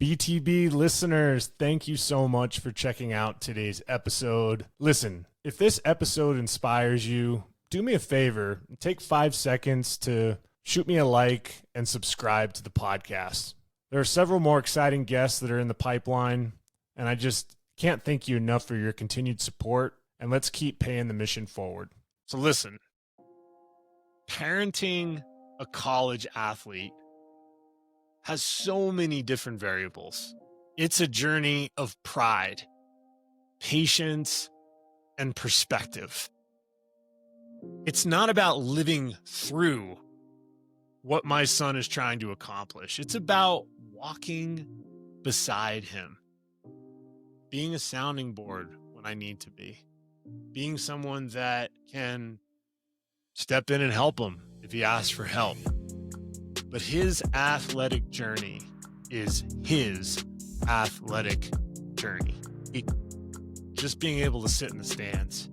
BTB listeners, thank you so much for checking out today's episode. Listen, if this episode inspires you, do me a favor, take 5 seconds to shoot me a like and subscribe to the podcast. There are several more exciting guests that are in the pipeline, and I just can't thank you enough for your continued support, and let's keep paying the mission forward. So listen, parenting a college athlete has so many different variables. It's a journey of pride, patience, and perspective. It's not about living through what my son is trying to accomplish. It's about walking beside him, being a sounding board when I need to be, being someone that can step in and help him if he asks for help. But his athletic journey is his athletic journey. Just being able to sit in the stands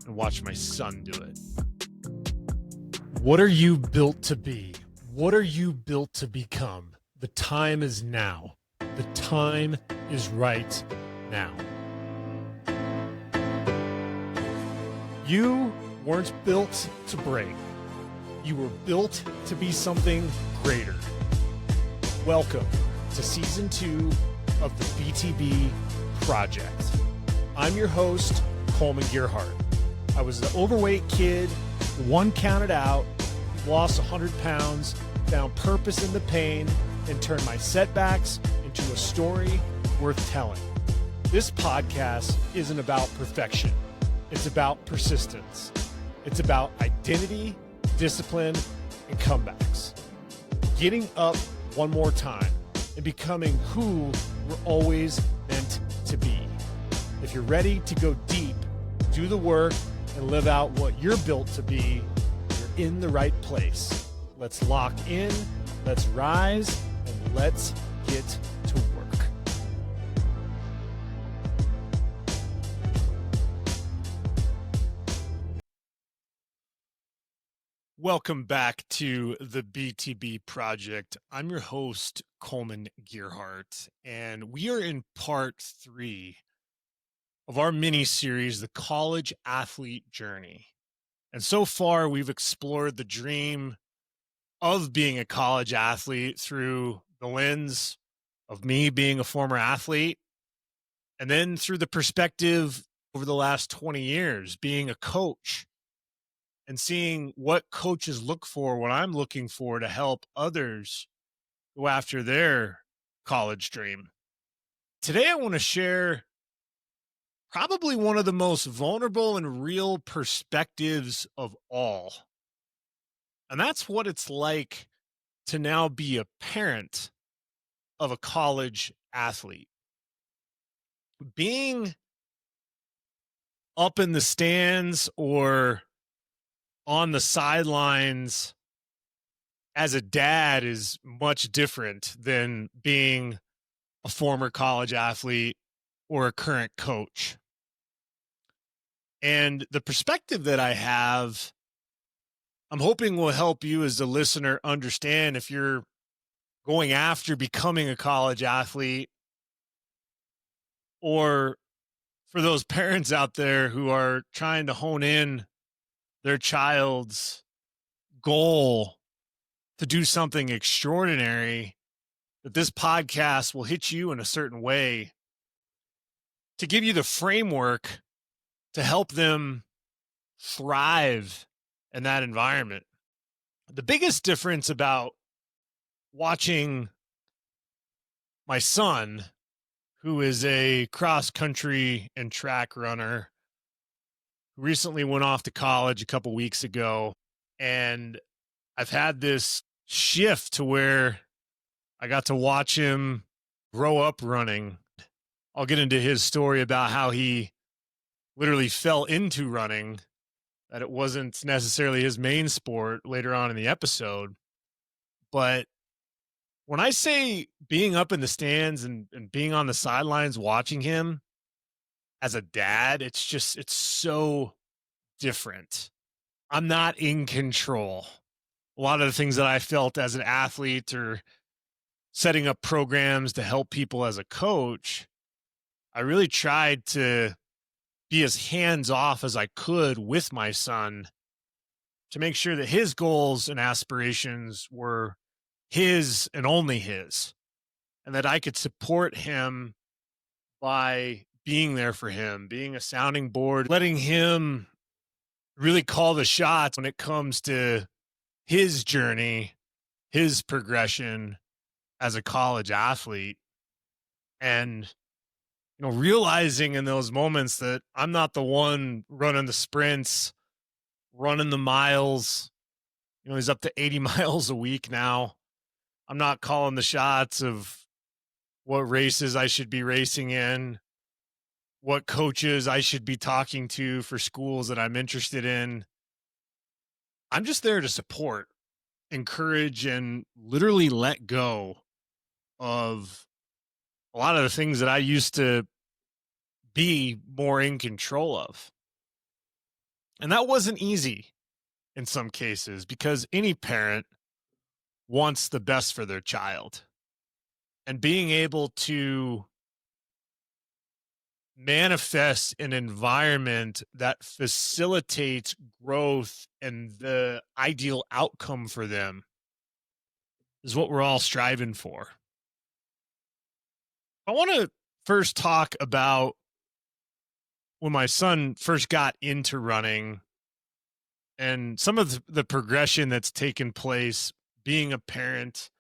and watch my son do it. What are you built to be? What are you built to become? The time is now. The time is right now. You weren't built to break. You were built to be something greater. Welcome to Season 2 of the BTB Project. I'm your host, Kollman Gearhart. I was an overweight kid, one counted out, lost 100 pounds, found purpose in the pain, and turned my setbacks into a story worth telling. This podcast isn't about perfection. It's about persistence. It's about identity, discipline, and comebacks. Getting up one more time and becoming who we're always meant to be. If you're ready to go deep, do the work, and live out what you're built to be, you're in the right place. Let's lock in, let's rise, and let's get to work. Welcome back to the BTB Project. I'm your host, Kollman Gearhart, and we are in part 3 of our mini-series, The College Athlete Journey. And so far, we've explored the dream of being a college athlete through the lens of me being a former athlete, and then through the perspective over the last 20 years, being a coach and seeing what coaches look for, what I'm looking for to help others go after their college dream. Today, I want to share probably one of the most vulnerable and real perspectives of all. And that's what it's like to now be a parent of a college athlete. Being up in the stands or on the sidelines as a dad is much different than being a former college athlete or a current coach. And the perspective that I have, I'm hoping will help you as a listener understand if you're going after becoming a college athlete, or for those parents out there who are trying to hone in their child's goal to do something extraordinary, that this podcast will hit you in a certain way to give you the framework to help them thrive in that environment. The biggest difference about watching my son, who is a cross-country and track runner, recently went off to college a couple weeks ago, and I've had this shift to where I got to watch him grow up running. I'll get into his story about how he literally fell into running, that it wasn't necessarily his main sport later on in the episode. But when I say being up in the stands and being on the sidelines watching him as a dad, it's so different. I'm not in control. A lot of the things that I felt as an athlete or setting up programs to help people as a coach, I really tried to be as hands off as I could with my son to make sure that his goals and aspirations were his and only his, and that I could support him by being there for him, being a sounding board, letting him really call the shots when it comes to his journey, his progression as a college athlete. And, realizing in those moments that I'm not the one running the sprints, running the miles. He's up to 80 miles a week now. I'm not calling the shots of what races I should be racing in, what coaches I should be talking to for schools that I'm interested in. I'm just there to support, encourage, and literally let go of a lot of the things that I used to be more in control of. And that wasn't easy in some cases because any parent wants the best for their child. And being able to manifest an environment that facilitates growth and the ideal outcome for them is what we're all striving for. I want to first talk about when my son first got into running and some of the progression that's taken place being a parent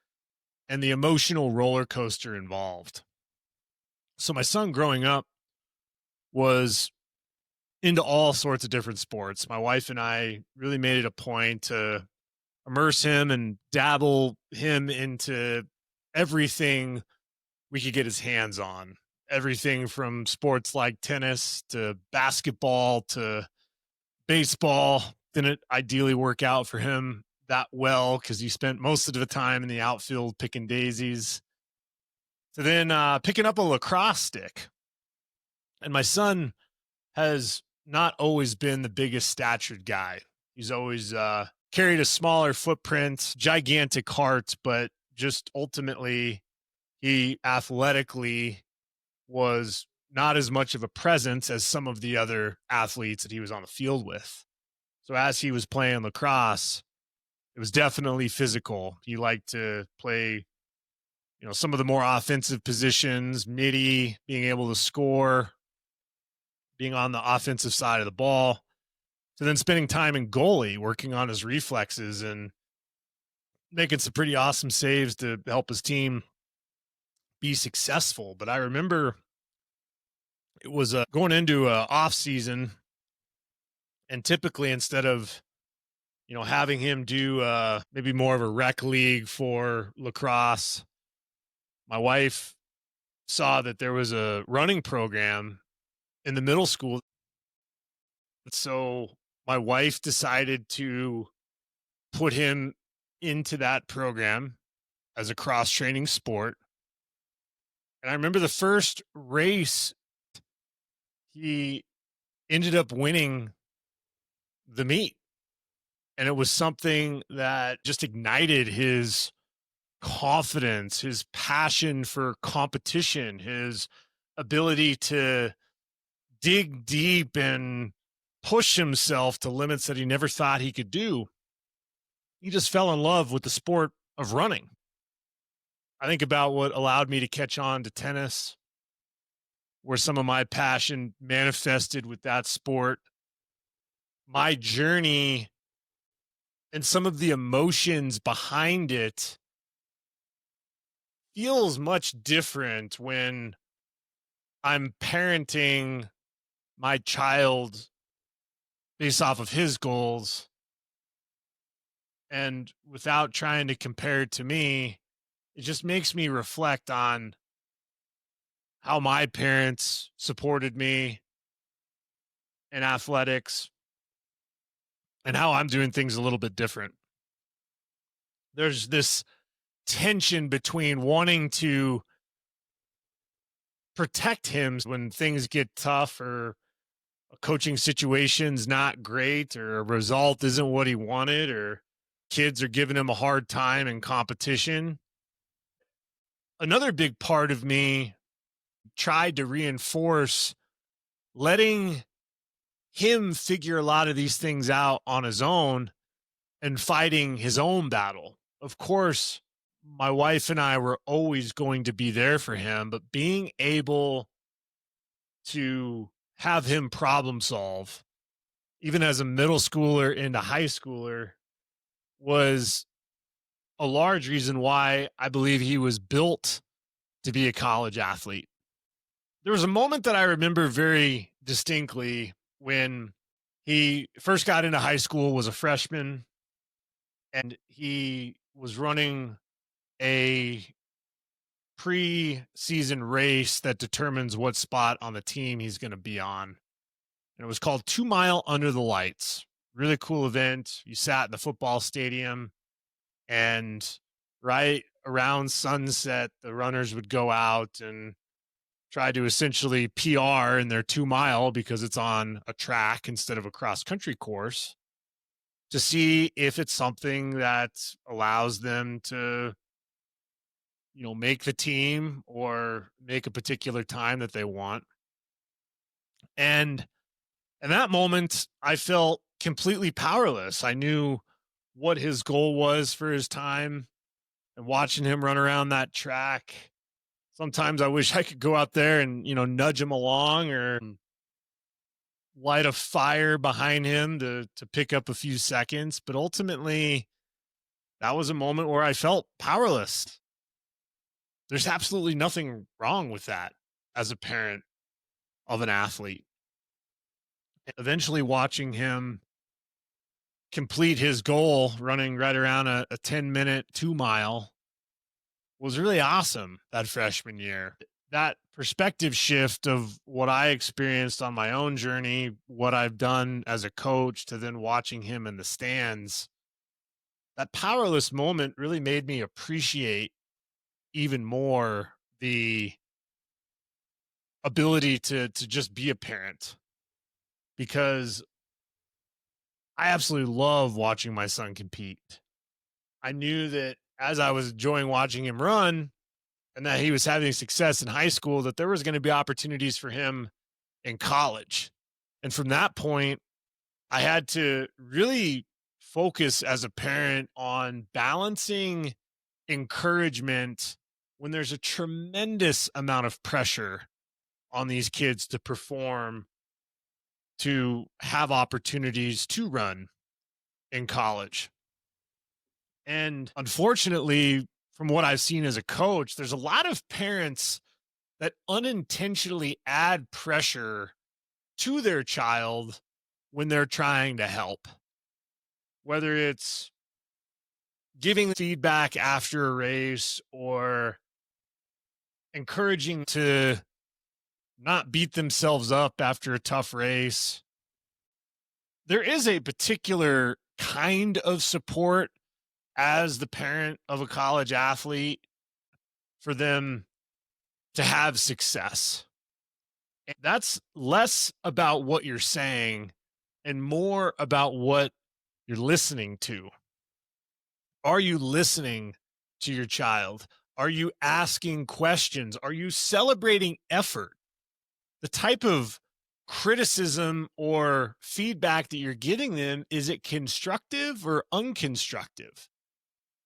and the emotional roller coaster involved. So my son growing up was into all sorts of different sports. My wife and I really made it a point to immerse him and dabble him into everything we could get his hands on. Everything from sports like tennis to basketball to baseball. Didn't ideally work out for him that well because he spent most of the time in the outfield picking daisies. So then picking up a lacrosse stick. And my son has not always been the biggest statured guy. He's always carried a smaller footprint, gigantic heart, but just ultimately he athletically was not as much of a presence as some of the other athletes that he was on the field with. So as he was playing lacrosse, it was definitely physical. He liked to play, some of the more offensive positions, midi, being able to score, being on the offensive side of the ball. So then spending time in goalie, working on his reflexes and making some pretty awesome saves to help his team be successful. But I remember it was going into a off season, and typically instead of having him do maybe more of a rec league for lacrosse, my wife saw that there was a running program in the middle school. So my wife decided to put him into that program as a cross training sport. And I remember the first race, he ended up winning the meet. And it was something that just ignited his confidence, his passion for competition, his ability to dig deep and push himself to limits that he never thought he could do. He just fell in love with the sport of running. I think about what allowed me to catch on to tennis, where some of my passion manifested with that sport. My journey and some of the emotions behind it feels much different when I'm parenting my child based off of his goals and without trying to compare it to me. It just makes me reflect on how my parents supported me in athletics and how I'm doing things a little bit different. There's this tension between wanting to protect him when things get tough or a coaching situation's not great or a result isn't what he wanted or kids are giving him a hard time in competition. another big part of me tried to reinforce letting him figure a lot of these things out on his own and fighting his own battle. Of course, my wife and I were always going to be there for him, but being able to have him problem solve, even as a middle schooler into high schooler, was a large reason why I believe he was built to be a college athlete. There was a moment that I remember very distinctly when he first got into high school, was a freshman, and he was running a pre-season race that determines what spot on the team he's going to be on. And it was called 2 Mile Under the Lights. Really cool event. You sat in the football stadium, and right around sunset, the runners would go out and try to essentially PR in their 2 mile, because it's on a track instead of a cross country course, to see if it's something that allows them to, make the team or make a particular time that they want. And in that moment, I felt completely powerless. I knew what his goal was for his time, and watching him run around that track, sometimes I wish I could go out there and, nudge him along or light a fire behind him to pick up a few seconds. But ultimately, that was a moment where I felt powerless. There's absolutely nothing wrong with that as a parent of an athlete. Eventually watching him complete his goal, running right around a 10-minute 2 mile, was really awesome that freshman year. That perspective shift of what I experienced on my own journey, what I've done as a coach, to then watching him in the stands, that powerless moment really made me appreciate even more the ability to just be a parent, because I absolutely love watching my son compete. I knew that as I was enjoying watching him run and that he was having success in high school, that there was going to be opportunities for him in college. And from that point, I had to really focus as a parent on balancing encouragement when there's a tremendous amount of pressure on these kids to perform, to have opportunities to run in college. And unfortunately, from what I've seen as a coach, there's a lot of parents that unintentionally add pressure to their child when they're trying to help, whether it's giving feedback after a race or encouraging to not beat themselves up after a tough race. There is a particular kind of support as the parent of a college athlete for them to have success. And that's less about what you're saying and more about what you're listening to. Are you listening to your child? Are you asking questions? Are you celebrating effort? The type of criticism or feedback that you're giving them, is it constructive or unconstructive?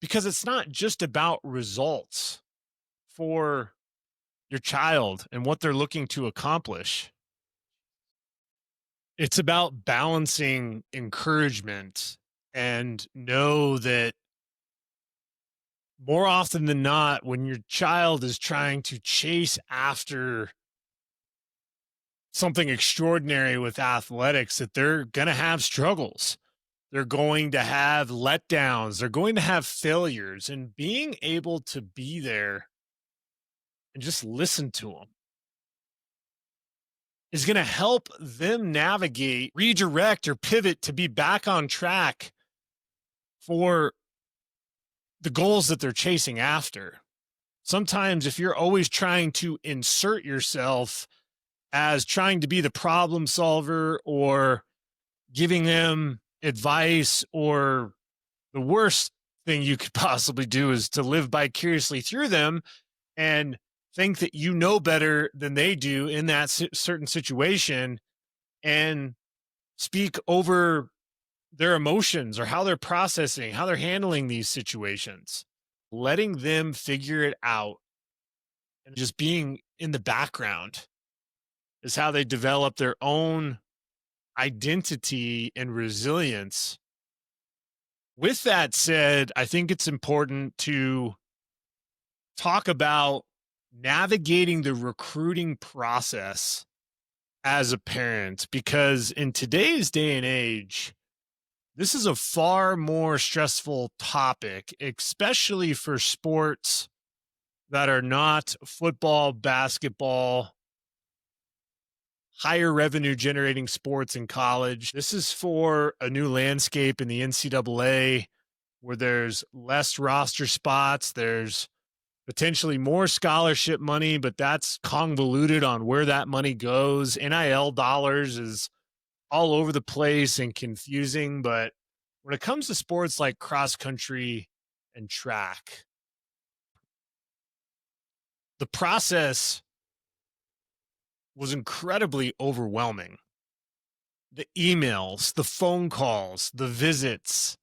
Because it's not just about results for your child and what they're looking to accomplish. It's about balancing encouragement, and know that more often than not, when your child is trying to chase after something extraordinary with athletics, that they're going to have struggles. They're going to have letdowns. They're going to have failures, and being able to be there and just listen to them is going to help them navigate, redirect, or pivot to be back on track for the goals that they're chasing after. Sometimes if you're always trying to insert yourself as trying to be the problem solver or giving them advice, or the worst thing you could possibly do is to live vicariously through them and think that you know better than they do in that certain situation, and speak over their emotions or how they're processing, how they're handling these situations. Letting them figure it out and just being in the background is how they develop their own identity and resilience. With that said, I think it's important to talk about navigating the recruiting process as a parent, because in today's day and age, this is a far more stressful topic, especially for sports that are not football, basketball, higher revenue generating sports in college. This is for a new landscape in the NCAA where there's less roster spots, there's potentially more scholarship money, but that's convoluted on where that money goes. NIL dollars is all over the place and confusing. But when it comes to sports like cross country and track, the process was incredibly overwhelming. The emails, the phone calls, the visits,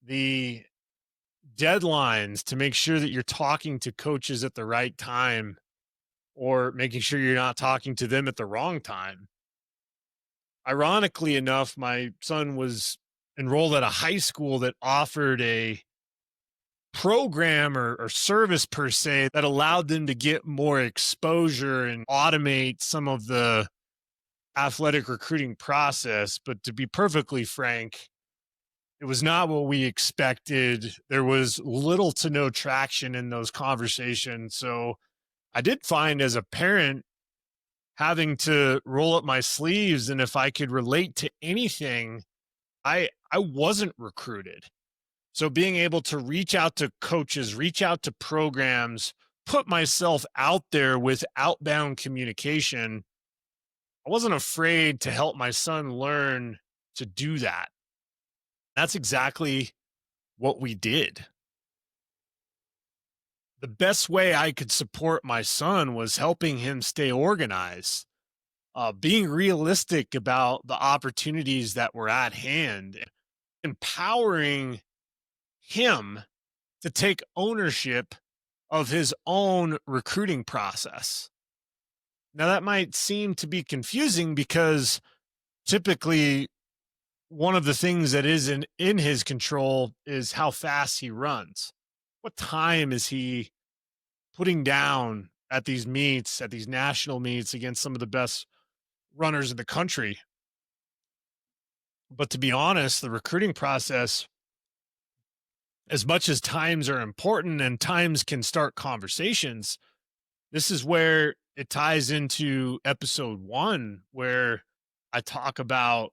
the deadlines to make sure that you're talking to coaches at the right time or making sure you're not talking to them at the wrong time. Ironically enough, my son was enrolled at a high school that offered a program or service per se that allowed them to get more exposure and automate some of the athletic recruiting process. But to be perfectly frank, it was not what we expected. There was little to no traction in those conversations. So I did find, as a parent, having to roll up my sleeves, and if I could relate to anything, I wasn't recruited. So being able to reach out to coaches, reach out to programs, put myself out there with outbound communication, I wasn't afraid to help my son learn to do that. That's exactly what we did. The best way I could support my son was helping him stay organized, being realistic about the opportunities that were at hand, empowering him to take ownership of his own recruiting process. Now, that might seem to be confusing because typically one of the things that is in his control is how fast he runs. What time is he putting down at these meets, at these national meets against some of the best runners in the country? But to be honest, the recruiting process, as much as times are important and times can start conversations, this is where it ties into episode 1, where I talk about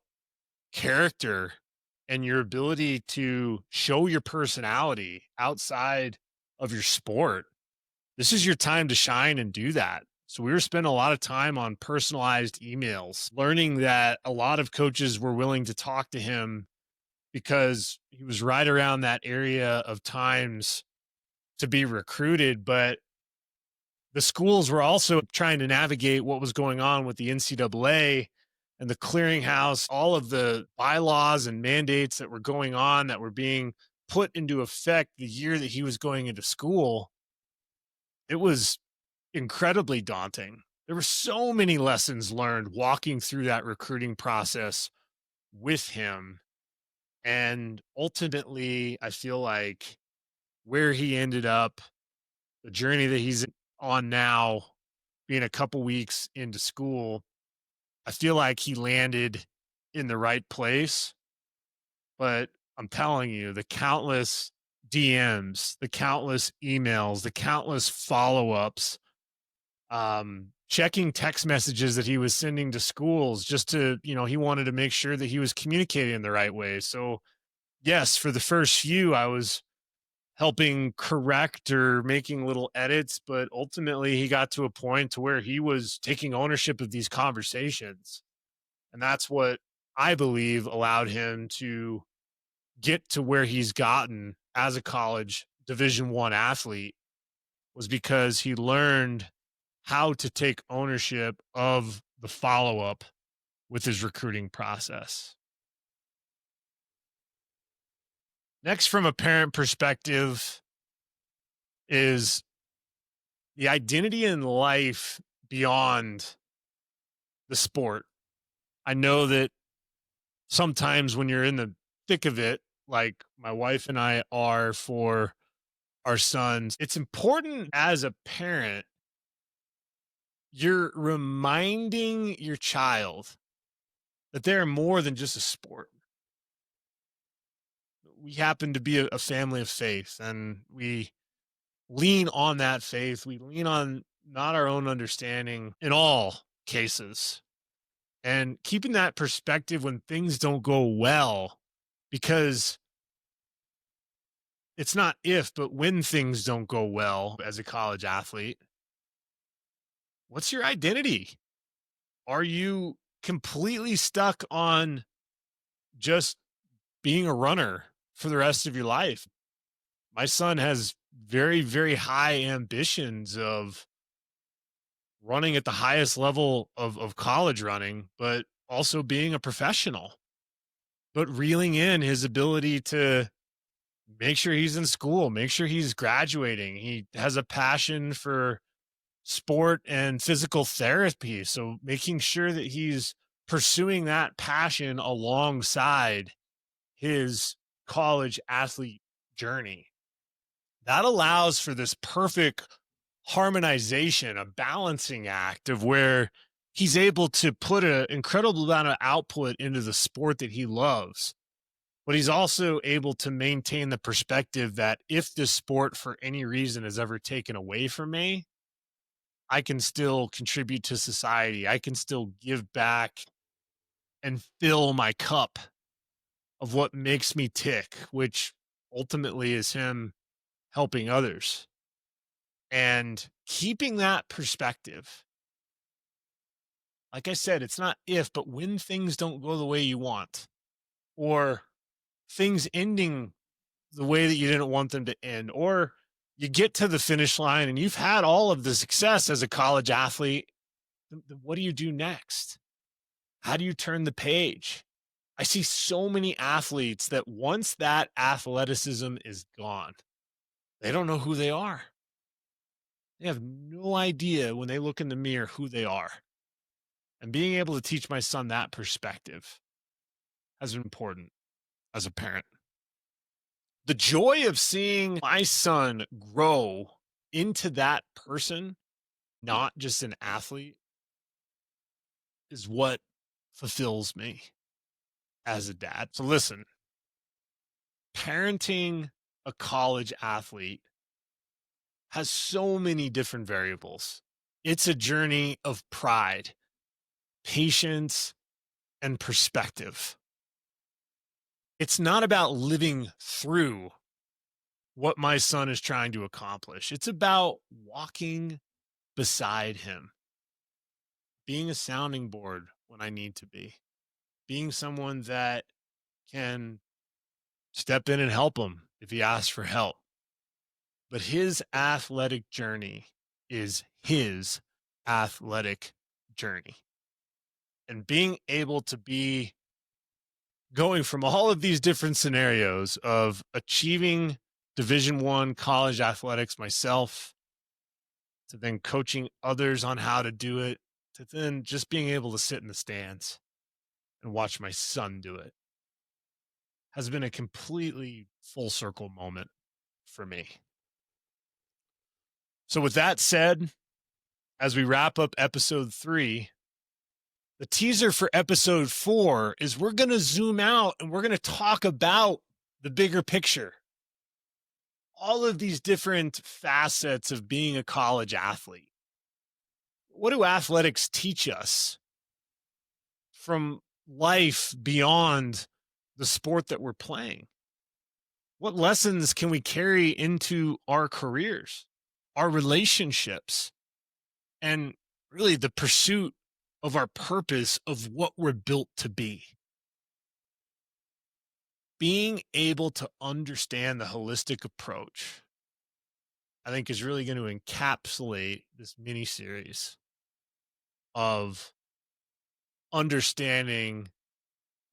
character and your ability to show your personality outside of your sport. This is your time to shine and do that. So we were spending a lot of time on personalized emails, learning that a lot of coaches were willing to talk to him because he was right around that area of times to be recruited. But the schools were also trying to navigate what was going on with the NCAA and the clearinghouse, all of the bylaws and mandates that were going on that were being put into effect the year that he was going into school. It was incredibly daunting. There were so many lessons learned walking through that recruiting process with him. And ultimately, I feel like where he ended up, the journey that he's on now, being a couple weeks into school, I feel like he landed in the right place. But I'm telling you, the countless DMs, the countless emails, the countless follow-ups, checking text messages that he was sending to schools just to, he wanted to make sure that he was communicating in the right way. So yes, for the first few, I was helping correct or making little edits, but ultimately he got to a point to where he was taking ownership of these conversations. And that's what I believe allowed him to get to where he's gotten as a college Division I athlete. was because he learned how to take ownership of the follow up with his recruiting process. Next, from a parent perspective, is the identity in life beyond the sport. I know that sometimes when you're in the thick of it, like my wife and I are for our sons, it's important as a parent, you're reminding your child that they're more than just a sport. We happen to be a family of faith, and we lean on that faith. We lean on not our own understanding in all cases, and keeping that perspective when things don't go well, because it's not if, but when things don't go well as a college athlete, what's your identity? Are you completely stuck on just being a runner for the rest of your life? My son has very, very high ambitions of running at the highest level of college running, but also being a professional, but reeling in his ability to make sure he's in school, make sure he's graduating. He has a passion for sport and physical therapy. So making sure that he's pursuing that passion alongside his college athlete journey. That allows for this perfect harmonization, a balancing act of where he's able to put an incredible amount of output into the sport that he loves, but he's also able to maintain the perspective that if this sport for any reason is ever taken away from me, I can still contribute to society. I can still give back and fill my cup of what makes me tick, which ultimately is him helping others. And keeping that perspective, like I said, it's not if, but when things don't go the way you want, or things ending the way that you didn't want them to end, or you get to the finish line and you've had all of the success as a college athlete. What do you do next? How do you turn the page? I see so many athletes that once that athleticism is gone, they don't know who they are. They have no idea when they look in the mirror who they are. And being able to teach my son that perspective has been important as a parent. The joy of seeing my son grow into that person, not just an athlete, is what fulfills me as a dad. So listen, parenting a college athlete has so many different variables. It's a journey of pride, patience, and perspective. It's not about living through what my son is trying to accomplish. It's about walking beside him, being a sounding board when I need to be, being someone that can step in and help him if he asks for help. But his athletic journey is his athletic journey. And being able to be going from all of these different scenarios of achieving Division I college athletics myself, to then coaching others on how to do it, to then just being able to sit in the stands and watch my son do it, has been a completely full circle moment for me. So with that said, as we wrap up episode 3, the teaser for episode 4 is we're going to zoom out and we're going to talk about the bigger picture. All of these different facets of being a college athlete. What do athletics teach us from life beyond the sport that we're playing? What lessons can we carry into our careers, our relationships, and really the pursuit of our purpose of what we're built to be? Being able to understand the holistic approach I think is really going to encapsulate this mini series of understanding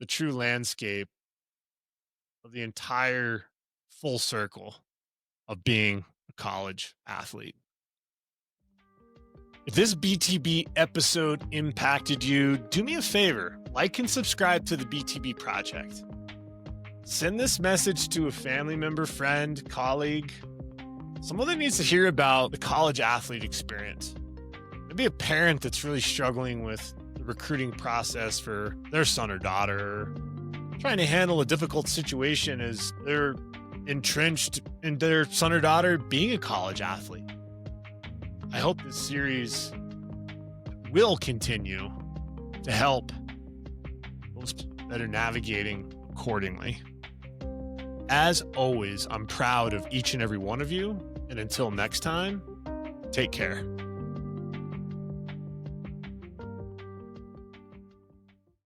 the true landscape of the entire full circle of being a college athlete. If this BTB episode impacted you, do me a favor, like and subscribe to the BTB Project. Send this message to a family member, friend, colleague, someone that needs to hear about the college athlete experience. Maybe a parent that's really struggling with the recruiting process for their son or daughter, trying to handle a difficult situation as they're entrenched in their son or daughter being a college athlete. I hope this series will continue to help those that are navigating accordingly. As always, I'm proud of each and every one of you. And until next time, take care.